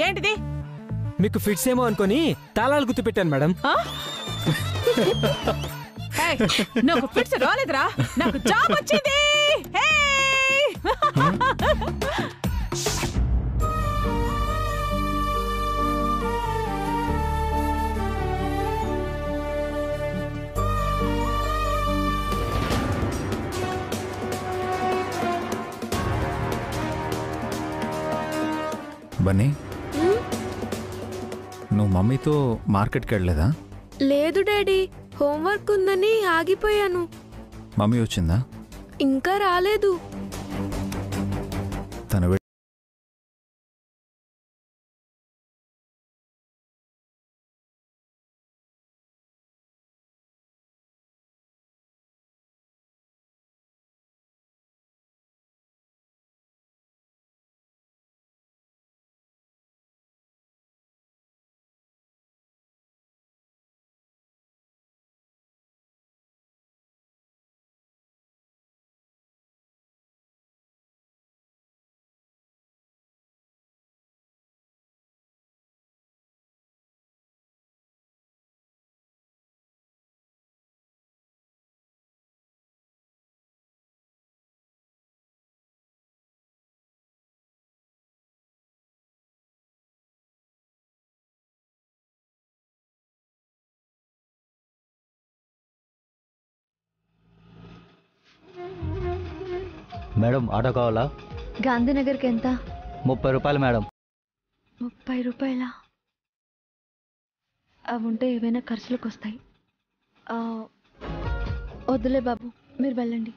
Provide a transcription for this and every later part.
ఏంటిది? మీకు ఫిట్స్ ఏమో అనుకొని తాళాలు గుర్తు పెట్టాను మేడం. నాకు ఫిట్స్ రాలేదురా, నాకు జాబ్ వచ్చింది. బన్నీ, నువ్వు మమ్మీతో మార్కెట్కి వెళ్ళలేదా? లేదు డాడీ, హోంవర్క్ ఉందని ఆగిపోయాను. మమ్మీ వచ్చిందా? ఇంకా రాలేదు. తను మేడం ఆటో కావాలా? గాంధీనగర్కి ఎంత? 30 రూపాయలు మేడం. 30 రూపాయలా? అవి ఉంటే ఏవైనా ఖర్చులకు వస్తాయి. వద్దులే బాబు, మీరు వెళ్ళండి.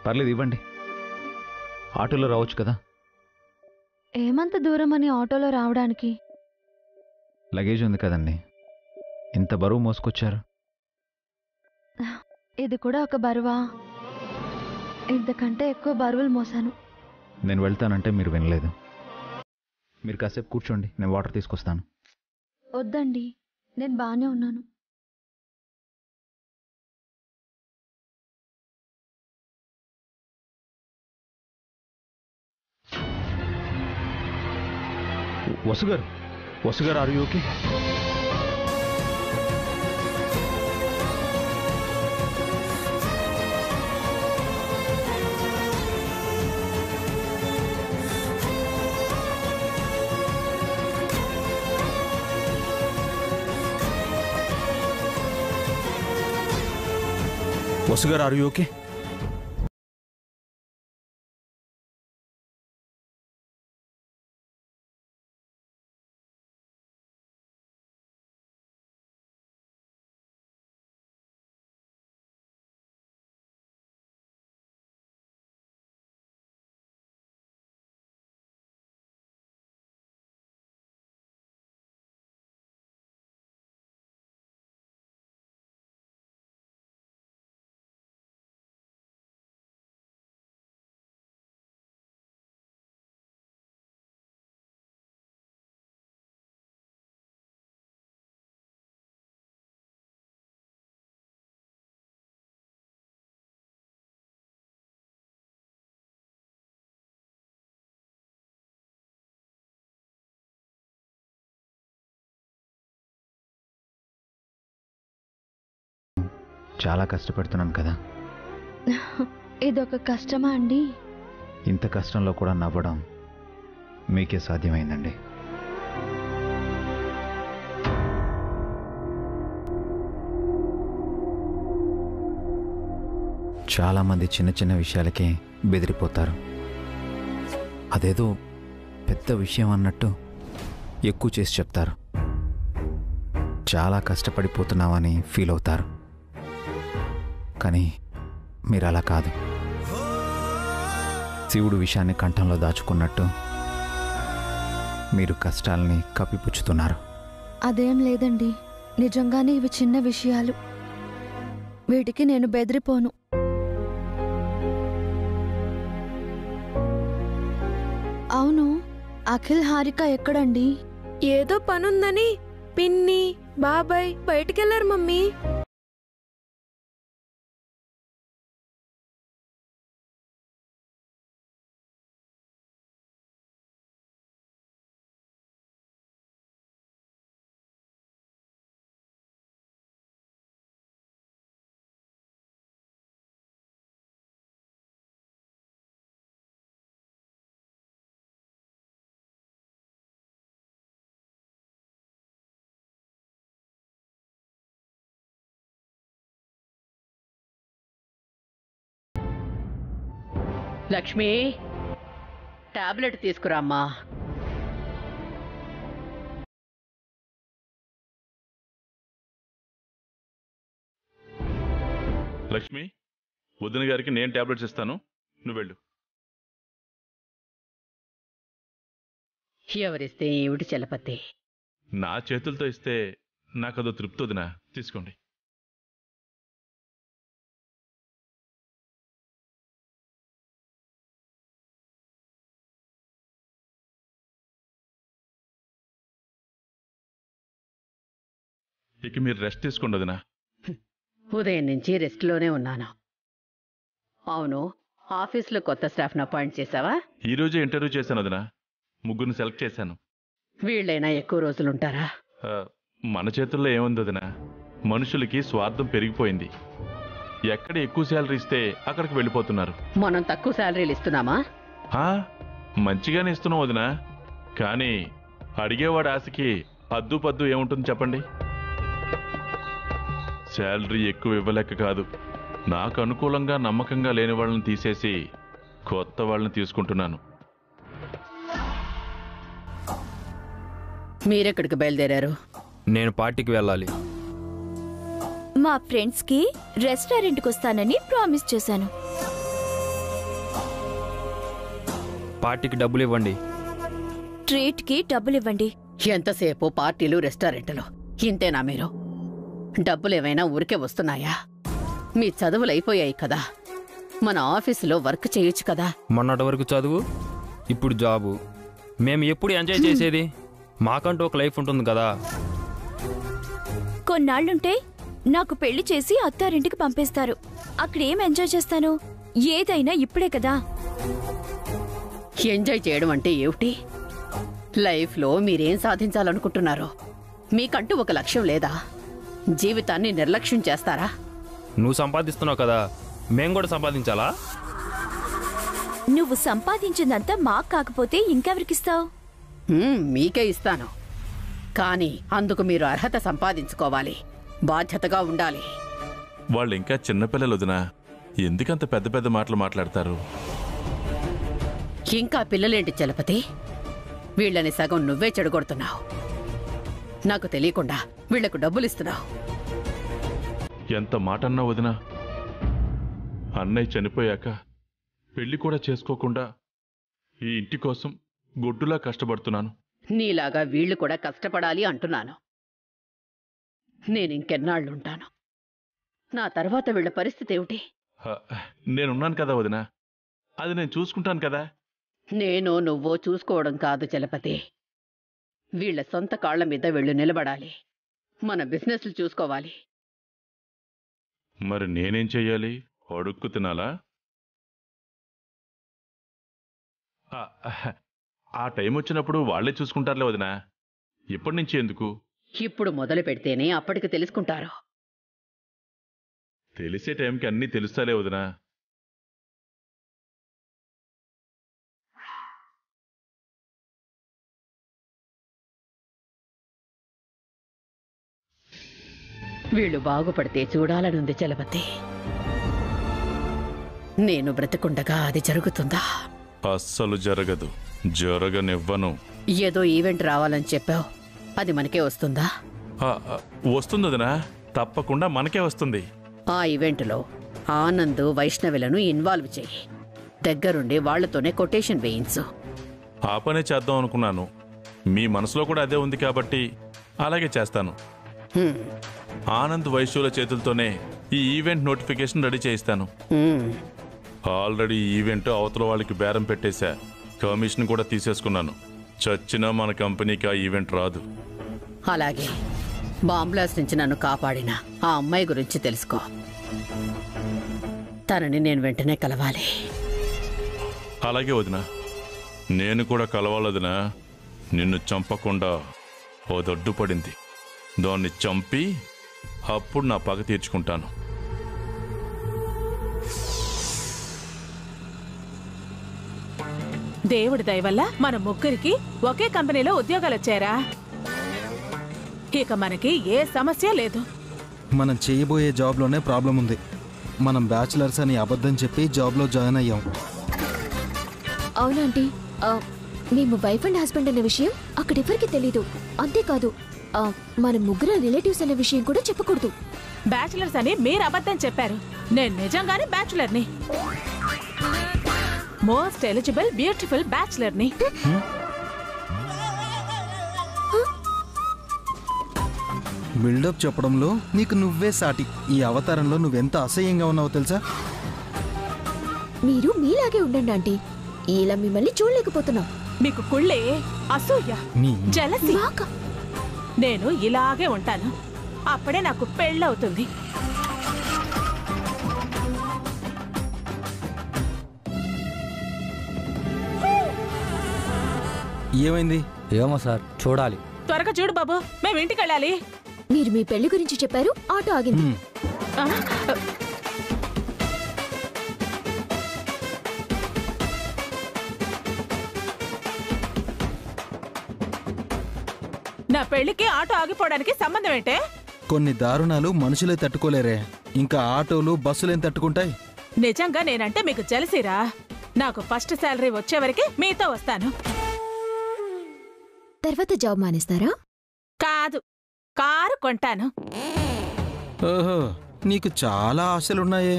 పర్లేదు, ఇవ్వండి. ఆటోలో రావచ్చు కదా. ఏమంత దూరం అని ఆటోలో రావడానికి? లగేజ్ ఉంది కదండి, ఇంత బరువు మోసుకొచ్చారు. ఇది కూడా ఒక బరువా? ఇంతకంటే ఎక్కువ బరువులు మోసాను. నేను వెళ్తానంటే మీరు వినలేదు. మీరు కాసేపు కూర్చోండి, నేను వాటర్ తీసుకొస్తాను. వద్దండి, నేను బాగానే ఉన్నాను. వసుగారు ఆర్ యు ఓకే? వసుగారు ఆర్ యు ఓకే? చాలా కష్టపడుతున్నాను కదా. ఇదొక కష్టమా అండి? ఇంత కష్టంలో కూడా నవ్వడం మీకే సాధ్యమైందండి. చాలామంది చిన్న చిన్న విషయాలకే బెదిరిపోతారు. అదేదో పెద్ద విషయం అన్నట్టు ఎక్కువ చేసి చెప్తారు. చాలా కష్టపడిపోతున్నామని ఫీల్ అవుతారు. కానీ మీరు అలా కాదు. శివుడు విషయాన్ని కంఠంలో దాచుకున్నట్టు మీరు కష్టాలని కప్పిపుచ్చుతున్నారు. అదేం లేదండి, నిజంగానే ఇవి చిన్న విషయాలు. వీటికి నేను బెదిరిపోను. అవును, అఖిల్ హారిక ఎక్కడండి? ఏదో పనుందని పిన్ని బాబాయ్ బయటికెళ్లారు మమ్మీ. లక్ష్మి, టాబ్లెట్ తీసుకురామ్మా. లక్ష్మి, వదిన గారికి నేను టాబ్లెట్స్ ఇస్తాను, నువ్వు వెళ్ళు. ఎవరిస్తే ఏమిటి చలపతి? నా చేతులతో ఇస్తే నాకదో తృప్తి వదినా, తీసుకోండి. ఇక మీరు రెస్ట్ తీసుకోండి వదినా. ఉదయం నుంచి రెస్ట్లోనే ఉన్నాను. అవును, ఆఫీస్లో కొత్త స్టాఫ్ను అపాయింట్ చేశావా? ఈరోజే ఇంటర్వ్యూ చేశాను వదినా, ముగ్గురిని సెలెక్ట్ చేశాను. వీళ్ళైనా ఎక్కువ రోజులుంటారా? మన చేతుల్లో ఏముంది వదినా, మనుషులకి స్వార్థం పెరిగిపోయింది. ఎక్కడ ఎక్కువ శాలరీ ఇస్తే అక్కడికి వెళ్ళిపోతున్నారు. మనం తక్కువ శాలరీలు ఇస్తున్నామా? మంచిగానే ఇస్తున్నాం వదినా, కానీ అడిగేవాడి ఆశకి హద్దు పద్దు ఏముంటుంది చెప్పండి. శాలరీ ఎక్కువ ఇవ్వలేక కాదు, నాకు అనుకూలంగా నమ్మకంగా లేని వాళ్ళని తీసేసి కొత్త వాళ్ళని తీసుకుంటున్నాను. మీరెక్కడికి బయలుదేరారు? నేను పార్టీకి వెళ్ళాలి. మా ఫ్రెండ్స్ కి రెస్టారెంట్కి వస్తానని ప్రామిస్ చేశాను. పార్టీకి డబ్బులు ఇవ్వండి. ట్రీట్ కి డబ్బులు ఇవ్వండి. ఎంతసేపు పార్టీలు రెస్టారెంట్లు, ఇంతేనా మీరు? డబ్బులేమైనా ఊరికే వస్తున్నాయా? మీ చదువులు అయిపోయాయి కదా, మన ఆఫీసులో వర్క్ చేయొచ్చు కదా. మొన్నటి వరకు చదువు, ఇప్పుడు జాబు. మేము ఎప్పుడు ఎంజాయ్ చేసేది? మాకంటూ ఒక లైఫ్ ఉంటుంది కదా. కొన్నాళ్లుంటే నాకు పెళ్లి చేసి అత్తారింటికి పంపేస్తారు. అక్కడేం ఎంజాయ్ చేస్తాను? ఏదైనా ఇప్పుడే కదా. ఎంజాయ్ చేయడం అంటే ఏమిటి? లైఫ్లో మీరేం సాధించాలనుకుంటున్నారో? మీకంటూ ఒక లక్ష్యం లేదా? జీవితాన్ని నిర్లక్ష్యం చేస్తారా? నువ్వు సంపాదిస్తున్నావు కదా, మేము కూడా సంపాదించాలా? నువ్వు సంపాదించిందంతా మాకు కాకపోతే ఇంకెవరికిస్తావు? మీకే ఇస్తాను, కానీ అందుకు మీరు అర్హత సంపాదించుకోవాలి, బాధ్యతగా ఉండాలి. వాళ్ళు ఇంకా చిన్నపిల్లలు వదినా, ఎందుకంత పెద్ద పెద్ద మాటలు మాట్లాడతారు? ఇంకా పిల్లలేంటి చలపతి? వీళ్ళని సగం నువ్వే చెడగొడుతున్నావు. నాకు తెలియకుండా వీళ్లకు డబ్బులిస్తున్నావు. ఎంత మాట అన్నా వదినా, అన్నయ్య చనిపోయాక పెళ్లి కూడా చేసుకోకుండా ఈ ఇంటి కోసం గొడ్డులా కష్టపడుతున్నాను. నీలాగా వీళ్లు కూడా కష్టపడాలి అంటున్నాను. నేనింకెన్నాళ్ళుంటాను? నా తర్వాత వీళ్ల పరిస్థితి ఏమిటి? నేనున్నాను కదా వదినా, అది నేను చూసుకుంటాను కదా. నేను నువ్వో చూసుకోవడం కాదు చలపతి, వీళ్ల సొంత కాళ్ల మీద వీళ్ళు నిలబడాలి, మన బిజినెస్లు చూసుకోవాలి. మరి నేనేం చెయ్యాలి? అడుక్కు తినాలా? ఆ టైం వచ్చినప్పుడు వాళ్లే చూసుకుంటారులే వదినా, ఇప్పటి నుంచి ఎందుకు? ఇప్పుడు మొదలు పెడితేనే అప్పటికి తెలుసుకుంటారు. తెలిసే టైంకి అన్నీ తెలుస్తాలే వదినా. వీళ్ళు బాగుపడితే చూడాలనుంది చలపతి. నేను బ్రతికుండగా అది జరుగుతుందా? అస్సలు జరగదు, జరగనివ్వను. ఏదో ఈవెంట్ రావాలని చెప్పావు, అది మనకే వస్తుందా? వస్తుంది వదినా, తప్పకుండా మనకే వస్తుంది. ఆ ఈవెంట్లో ఆనంద్, వైష్ణవిలను ఇన్వాల్వ్ చెయ్యి. దగ్గరుండి వాళ్లతోనే కొటేషన్ వేయించు. ఆ పనే చేద్దాం అనుకున్నాను. మీ మనసులో కూడా అదే ఉంది కాబట్టి అలాగే చేస్తాను. ఆనంద్, వైశ్యుల చేతులతోనే ఈ ఈవెంట్ నోటిఫికేషన్ రెడీ చేయిస్తాను. ఆల్రెడీ ఈ ఈవెంట్ అవతల వాళ్ళకి బేరం పెట్టేశా, కమిషన్ కూడా తీసేసుకున్నాను. చచ్చినా మన కంపెనీకి ఆ ఈవెంట్ రాదు. అలాగే బాంబ్లాస్ నుంచి నన్ను కాపాడిన ఆ అమ్మాయి గురించి తెలుసుకో. తనని నేను వెంటనే కలవాలి. అలాగే వదినా, నేను కూడా కలవాలదినా. నిన్ను చంపకుండా ఓ దొడ్డు పడింది, దాన్ని చంపి అప్పుడు నా పగ తీర్చుకుంటాను. దేవుడి దయ వల్ల మన ముగ్గురికి ఒకే కంపెనీలో ఉద్యోగాలు వచ్చారా. ఇక మనకి ఏ సమస్య లేదు. మనం చేయబోయే జాబ్లోనే ప్రాబ్లం ఉంది. మనం బ్యాచిలర్స్ అని అబద్ధం చెప్పి జాబ్లో జాయిన్ అయ్యాం. అవునంటీ, మేము వైఫ్ అండ్ హస్బెండ్ అనే విషయం అక్కడెవరికి తెలీదు. అంతేకాదు, మన ముగ్గురు రిలేటివ్స్ అనే విషయం కూడా చెప్పకూడదు. బ్యాచిలర్స్ అని మీరు అబద్ధం చెప్పారు. నేను నిజంగానే బ్యాచులర్ని, మోస్ట్ ఎలిజిబుల్ బ్యూటిఫుల్ బ్యాచులర్ని. బిల్డప్ చెప్పడంలో నీకు నువ్వే సాటి. ఈ అవతారంలో నువ్వెంత అసహ్యంగా ఉన్నావో తెలుసా? మీరు మీలాగే ఉండండి ఆంటీ, ఇలా మిమ్మల్ని చూడలేకపోతున్నాం. మీకు కుళ్ళే, అసూయ, జలసి. నేను ఇలాగే ఉంటాను, అప్పుడే నాకు పెళ్ళవుతుంది. ఏమైంది? ఏమో సార్, చూడాలి. త్వరగా చూడు బాబు, మేము ఇంటికి వెళ్ళాలి. మీరు మీ పెళ్లి గురించి చెప్పారు, ఆటో ఆగింది. నా పెళ్లికి ఆటో ఆగిపోవడానికి సంబంధం ఏంటే? కొన్ని దారుణాలు మనుషులే తట్టుకోలేరే, ఇంకా ఆటోలు బస్సులేం తట్టుకుంటాయి? నిజంగా నేనంటే మీకు జలసిరా. నాకు ఫస్ట్ శాలరీ వచ్చే వరకే మీతో వస్తాను. తర్వాత జాబ్ మానేస్తారా? కాదు, కారు కొంటాను. ఓహో, నీకు చాలా ఆశలున్నాయే.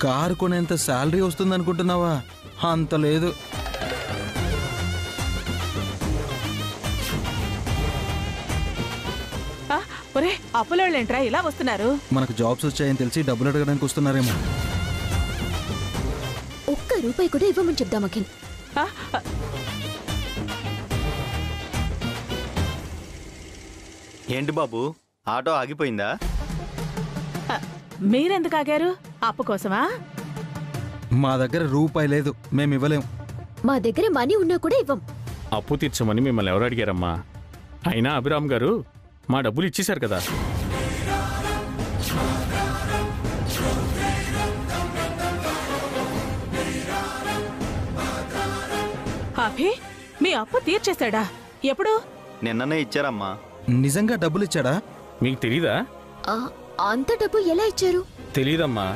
Car కొనేంత salary వస్తుందనుకుంటున్నావా? అంత లేదు. ఒరే, అప్పులోళ్ళేంట్రా ఇలా వస్తున్నారు? మనకు జాబ్స్ వచ్చాయని తెలిసి డబ్బులు అడగడానికి వస్తున్నారేమో. ఒక్క రూపాయి కూడా ఇవ్వమని చెప్దాం అఖిల్. ఏంటి బాబు, ఆటో ఆగిపోయిందా? మీరెందుకు ఆగారు? అప్పు కోసమా? మా దగ్గర రూపాయి లేదు, మేము ఇవ్వలేం. మా దగ్గర మనీ ఉన్నా కూడా ఇవ్వం. అప్పు తీర్చమని మిమ్మల్ని ఎవరు అడిగారమ్మా? అయినా అభిరామ్ గారు మా డబ్బులు ఇచ్చేశారు కదా. అభి, మీ అప్పు తీర్చేశాడా? ఎప్పుడు? నిన్ననే ఇచ్చారమ్మా. నిజంగా డబ్బులు ఇచ్చాడా? మీకు తెలీదా? అంత డబ్బు ఎలా ఇచ్చారు? తెలీదమ్మా.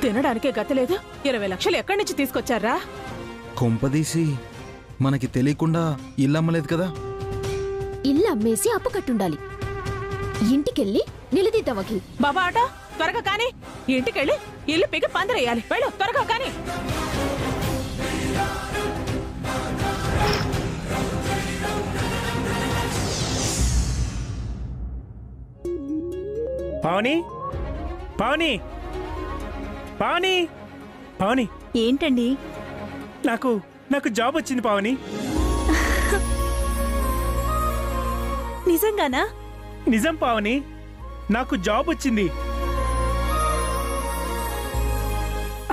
తినడానికే గతి లేదు, 20 లక్షలు ఎక్కడి నుంచి తీసుకొచ్చారా? కొంపదీసి మనకి తెలియకుండా ఇల్లు అమ్మలేదు కదా? ఇల్లు అమ్మేసి అప్పు కట్టుండాలి. ఇంటికెళ్ళి నిలదీద్దాం అఖిల్. బాబా ఆటో, త్వరగా కానీ. ఇంటికెళ్ళి ఇల్లు పిగి పందిరేయాలి. వెళ్ళు, త్వరగా కానీ. పావని, పావని, పావని, పావని. ఏంటండి? నాకు జాబ్ వచ్చింది పావని. నిజంగానా? నిజం పావని, నాకు జాబ్ వచ్చింది.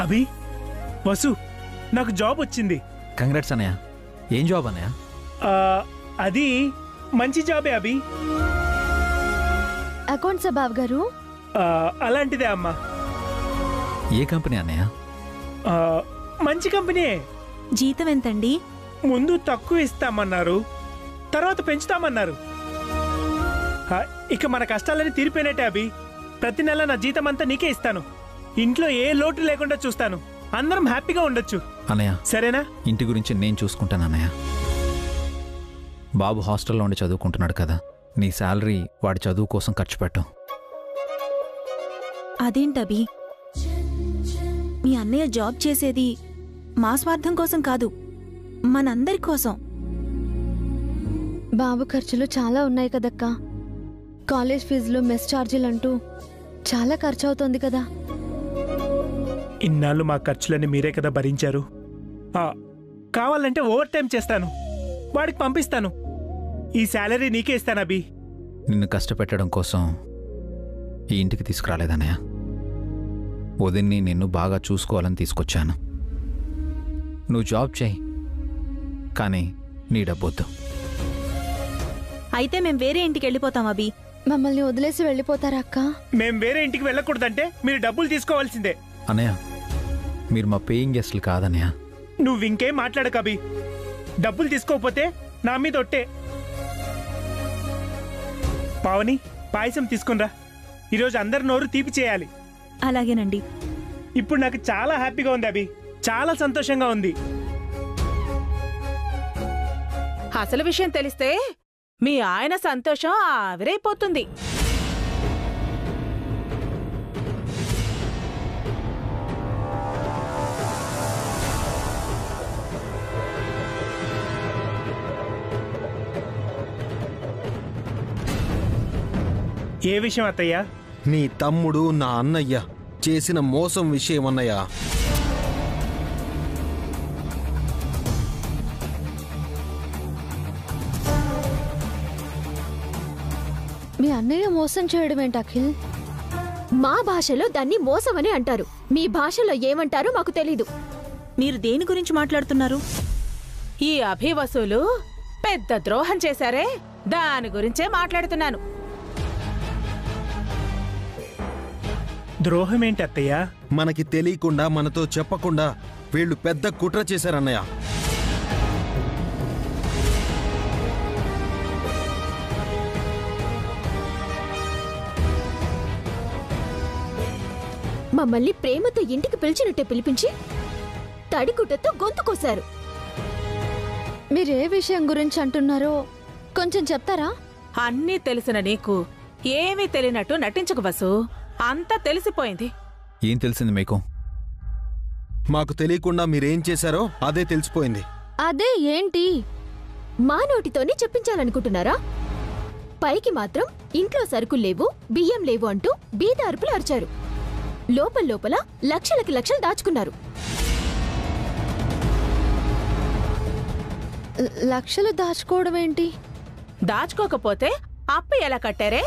అభి, వసు, నాకు జాబ్ వచ్చింది. కంగ్రాట్స్ అన్నయ్య. ఏం జాబ్ అన్నయ్య? అది మంచి జాబే అభి. అకౌంట్సా బాబు గారు? అలాంటిదే అమ్మా. ఏ కంపెనీ అన్నయ్య? మంచి కంపెనీ. జీతం ఎంతండి? ముందు తక్కువ ఇస్తామన్నారు, తర్వాత పెంచుతామన్నారు. ఇక మన కష్టాలని తీరిపోయినట్టే అభి. ప్రతి నెల నా జీతం అంతా నీకే ఇస్తాను. ఇంట్లో ఏ లోటు లేకుండా చూస్తాను. అందరం హ్యాపీగా ఉండొచ్చు అన్నయ్య. సరేనా? ఇంటి గురించి నేను చూసుకుంటాను అన్నయ్య. బాబు హాస్టల్లో ఉండి చదువుకుంటున్నాడు కదా, నీ శాలరీ వాడి చదువు కోసం ఖర్చు పెట్టు. అదేంటబి, మీ అన్నయ్య జాబ్ చేసేది మా స్వార్థం కోసం కాదు, మనందరి కోసం. బాబు ఖర్చులు చాలా ఉన్నాయి కదక్కా. కాలేజ్ ఫీజులు, మెస్ ఛార్జీలు అంటూ చాలా ఖర్చు అవుతుంది కదా. ఇన్నాళ్ళు మా ఖర్చులన్నీ మీరే కదా భరించారు. కావాలంటే ఓవర్ టైం చేస్తాను, వాడికి పంపిస్తాను. ఈ శాలరీ నీకే ఇస్తాను అభి. నిన్ను కష్టపెట్టడం కోసం ఈ ఇంటికి తీసుకురాలేదన్నయ్య. వదిన్ని నిన్ను బాగా చూసుకోవాలని తీసుకొచ్చాను. నువ్వు జాబ్ చేయి, కానీ నీ డబ్బొద్దు. అయితే మేం వేరే ఇంటికి వెళ్ళిపోతాం అభి. మమ్మల్ని వదిలేసి వెళ్ళిపోతారా అక్క? మేం వేరే ఇంటికి వెళ్ళకూడదంటే మీరు డబ్బులు తీసుకోవాల్సిందే. అన్నయ్య, మీరు మా పేయింగ్ గెస్ట్లు కాదన్నయ్య. నువ్వు ఇంకేం మాట్లాడక అభి. డబ్బులు తీసుకోకపోతే నా మీద ఒట్టే. పావని, పాయసం తీసుకునిరా. ఈరోజు అందరి నోరు తీపి చేయాలి. అలాగేనండి. ఇప్పుడు నాకు చాలా హ్యాపీగా ఉంది అభి, చాలా సంతోషంగా ఉంది. అసలు విషయం తెలిస్తే మీ ఆయన సంతోషం ఆవిరైపోతుంది. ఏ విషయం అత్తయ్య? నీ తమ్ముడు నా అన్నయ్య చేసిన మోసం విషయం అన్నయ్య. మీ అన్నయ్య మోసం చేయడం ఏంటి అఖిల్? మా భాషలో దాన్ని మోసమని అంటారు. మీ భాషలో ఏమంటారో మాకు తెలీదు. మీరు దేని గురించి మాట్లాడుతున్నారు? ఈ అభివసులు పెద్ద ద్రోహం చేశారే, దాని గురించే మాట్లాడుతున్నాను. ద్రోహం ఏంటి అత్తయ్య? మనకి తెలియకుండా, మనతో చెప్పకుండా వీళ్ళు పెద్ద కుట్ర చేశారన్నయ్య. మమ్మల్ని ప్రేమతో ఇంటికి పిలిచినట్టే పిలిపించి తడిగుడ్డతో గొంతు కోశారు. మీరే విషయం గురించి అంటున్నారో కొంచెం చెప్తారా? అన్నీ తెలిసిన నీకు ఏమీ తెలియనట్టు నటించకు వసు. అంతా తెలిసిపోయింది. ఏం తెలిసింది మీకు? మాకు తెలియకుండా మీరేం చేశారో అదే తెలిసిపోయింది. అదే ఏంటి? మా నోటితోనే చెప్పించాలనుకుంటున్నారా? పైకి మాత్రం ఇంట్లో సరుకులు లేవు, బియ్యం లేవు అంటూ బీద అరుపులు అరిచారు. లోపల లక్షలకి లక్షలు దాచుకున్నారు. లక్షలు దాచుకోవడం ఏంటి? దాచుకోకపోతే అప్పు ఎలా కట్టారే?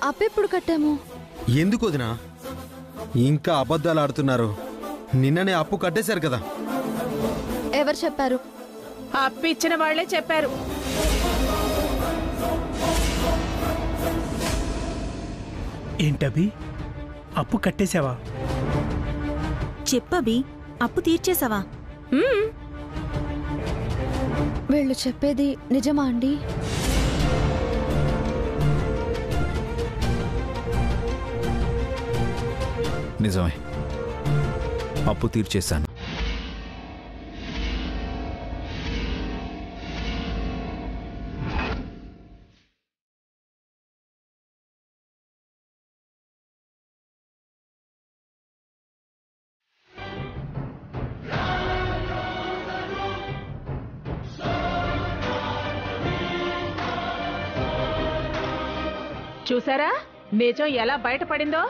అప్పెప్పుడు కట్టాము? ఎందుకు వదినా ఇంకా అబద్ధాలు ఆడుతున్నారు? నిన్ననే అప్పు కట్టేశారు కదా. ఎవరు చెప్పారు? అప్పు ఇచ్చిన వాళ్లే చెప్పారు. ఏంటబి, అప్పు కట్టేశావా? చెప్పబి, అప్పు తీర్చేశావా? వీళ్ళు చెప్పేది నిజమా అండి? నిజమే, అప్పు తీర్చేశాను. చూసారా నిజం ఎలా బయటపడిందో?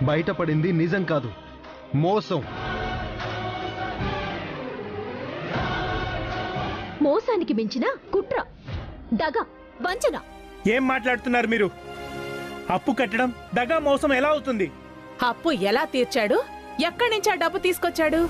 బయటపడింది నిజం కాదు, మోసం. మోసానికి మించిన కుట్ర, దగ, వంచన ఏం మాట్లాడుతున్నారు మీరు? అప్పు కట్టడం దగా మోసం ఎలా అవుతుంది? అప్పు ఎలా తీర్చాడు? ఎక్కడి నుంచి ఆ డబ్బు తీసుకొచ్చాడు?